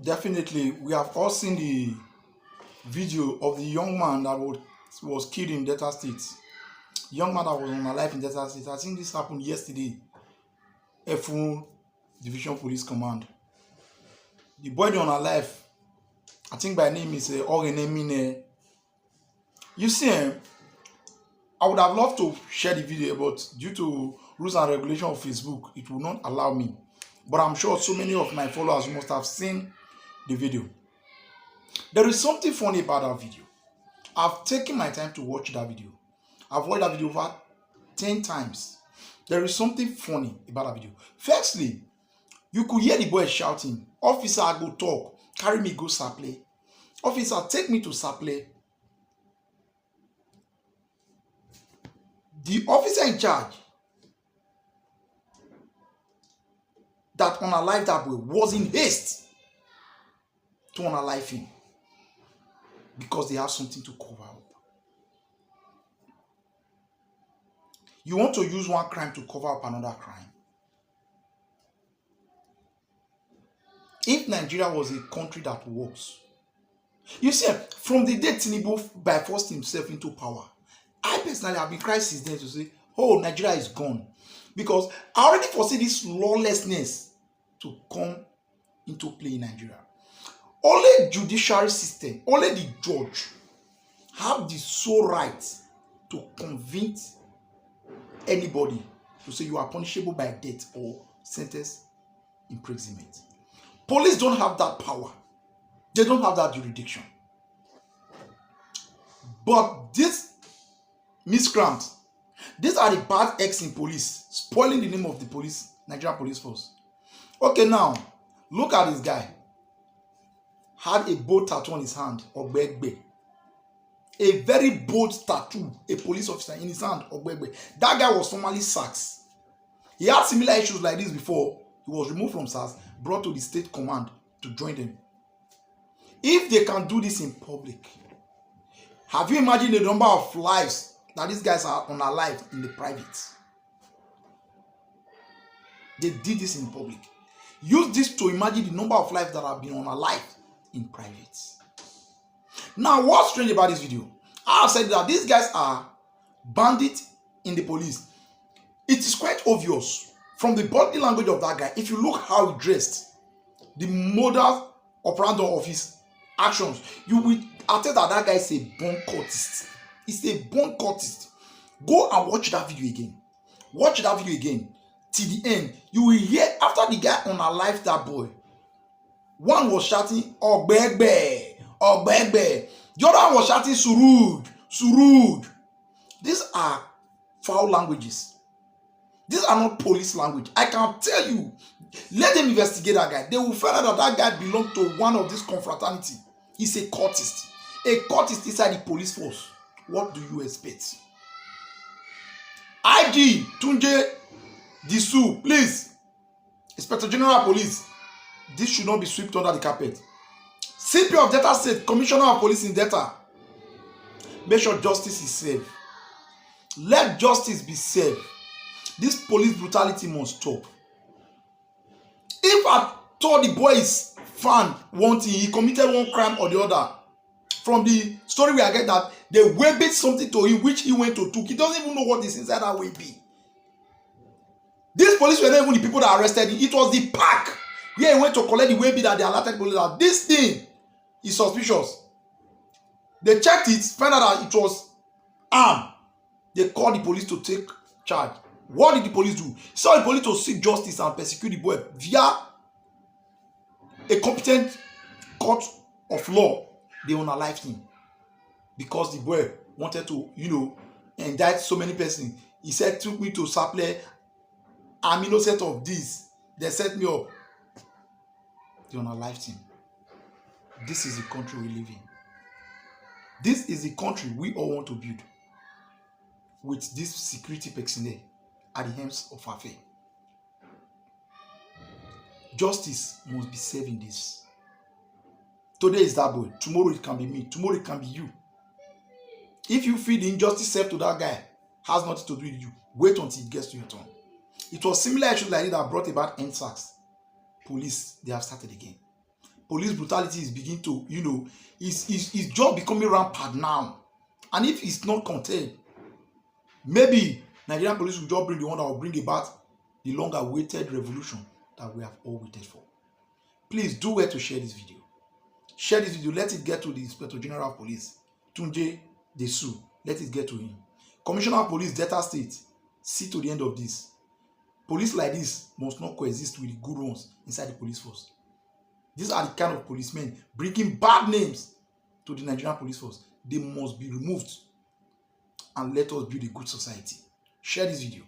Definitely, we have all seen the video of the young man that was killed in Delta State. Young man that was on life in Delta State. I think this happened yesterday. Efun Division Police Command. The boy on life, I think by name is Orenemine. You see, I would have loved to share the video, but due to rules and regulation of Facebook, it will not allow me. But I'm sure so many of my followers must have seen the video. There is something funny about that video. I've taken my time to watch that video. I've watched that video over 10 times. There is something funny about that video. Firstly, you could hear the boy shouting, "Officer, go talk. Carry me, go Saple. Officer, take me to Saple." The officer in charge that unalived that boy was in haste to unalive him because they have something to cover up. You want to use one crime to cover up another crime. If Nigeria was a country that works, you see, from the day Tinubu by forced himself into power, I personally have been crying since then to say, oh, Nigeria is gone. Because I already foresee this lawlessness to come into play in Nigeria. Only judiciary system, only the judge have the sole right to convince anybody to say you are punishable by death or sentence imprisonment. Police don't have that power. They don't have that jurisdiction. But this miscreant, these are the bad eggs in police, spoiling the name of the police, Nigerian police force. Okay, now, look at this guy. Had a bold tattoo on his hand, Ogbegbe. A very bold tattoo, a police officer in his hand, Ogbegbe. That guy was formerly SARS. He had similar issues like this before. He was removed from SARS, brought to the state command to join them. If they can do this in public, have you imagined the number of lives that these guys are unalived in the private? They did this in public. Use this to imagine the number of lives that have been unalived in private. Now, what's strange about this video? I have said that these guys are bandits in the police. It is quite obvious from the body language of that guy. If you look how he dressed, the modus operandi of his actions, you will attest that that guy is a born cultist. He's a born cultist. Go and watch that video again. Watch that video again till the end. You will hear after the guy unalived that boy. One was shouting, "Ogbegbe, Ogbegbe." The other one was shouting, "Surud, Surud." These are foul languages. These are not police language. I can tell you, let them investigate that guy. They will find out that that guy belonged to one of this confraternity. He's a cultist. A cultist inside the police force. What do you expect? IG Tunje Disu, please. Inspector General Police. This should not be swept under the carpet. CP of Delta State, Commissioner of Police in Delta. Make sure justice is served. Let justice be served. This police brutality must stop. If I told the boy is fan wanting, he committed one crime or the other. From the story we are getting that they webbed something to him which he went to took. He doesn't even know what is inside that webbing. These police were not even the people that arrested him. It was the pack where he went to collect the webbing that they alerted police that this thing is suspicious. They checked it, found out that it was armed. They called the police to take charge. What did the police do? So the police to seek justice and persecute the boy via a competent court of law. They unalived him because the boy wanted to, indict so many persons. He said, "Took me to Saple. I'm innocent of this. They set me up." They unalived him. This is the country we live in. This is the country we all want to build with this security personnel at the helms of our faith. Justice must be served in this. Today is that boy. Tomorrow it can be me. Tomorrow it can be you. If you feel the injustice served to that guy has nothing to do with you, wait until it gets to your turn. It was similar issues like this that brought about NSAS. Police, they have started again. police brutality is beginning to, is just becoming rampant now. And if it's not contained, maybe Nigerian police will just bring the one that will bring about the long-awaited revolution that we have all waited for. Please do well to share this video. Share this video. Let it get to the Inspector General of Police, Tunde Desu. Let it get to him. Commissioner of Police, Delta State, see to the end of this. Police like this must not coexist with the good ones inside the police force. These are the kind of policemen bringing bad names to the Nigerian police force. They must be removed and let us build a good society. Share this video.